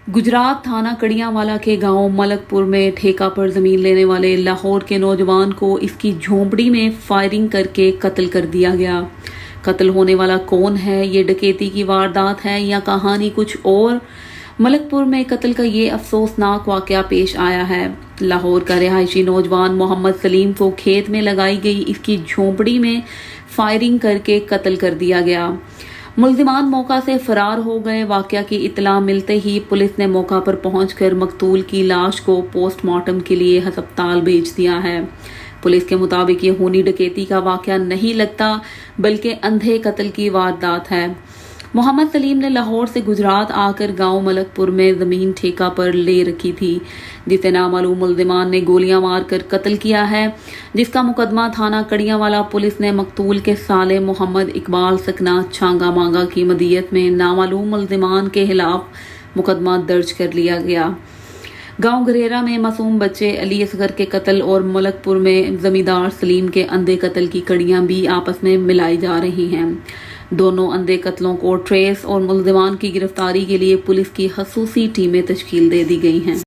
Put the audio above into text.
गुजरात थाना कड़ियांवाला के गांव मलकपुर में ठेका पर जमीन लेने वाले लाहौर के नौजवान को इसकी झोंपड़ी में फायरिंग करके कत्ल कर दिया गया। कत्ल होने वाला कौन है, ये डकैती की वारदात है या कहानी कुछ और? मलकपुर में कत्ल का ये अफसोसनाक वाकया पेश आया है। लाहौर का रिहायशी नौजवान मोहम्मद सलीम को खेत में लगाई गई इसकी झोंपड़ी में फायरिंग करके कत्ल कर दिया गया। मुल्जिमान मौका से फरार हो गए। वाकया की इत्तला मिलते ही पुलिस ने मौका पर पहुंचकर मकतूल की लाश को पोस्टमार्टम के लिए अस्पताल भेज दिया है। पुलिस के मुताबिक ये खूनी डकैती का वाकया नहीं लगता बल्कि अंधे कत्ल की वारदात है। मोहम्मद सलीम ने लाहौर से गुजरात आकर गांव मलकपुर में जमीन ठेका पर ले रखी थी, जिसे नामालूम मुल्जिमान ने गोलियां मारकर कत्ल किया है, जिसका मुकदमा थाना कड़ियांवाला पुलिस ने मकतूल के साले मोहम्मद इकबाल सकना छांगा मांगा की मदियत में नामालूम मुल्जिमान के खिलाफ मुकदमा दर्ज कर लिया गया। गांव गरेरा में मासूम बच्चे अली असगर के कत्ल और मलकपुर में जमींदार सलीम के अंधे कत्ल की कड़ियां भी आपस में मिलाई जा रही हैं। दोनों अंधे कत्लों को ट्रेस और मुल्जिमान की गिरफ्तारी के लिए पुलिस की खसूसी टीमें तश्कील दे दी गई हैं।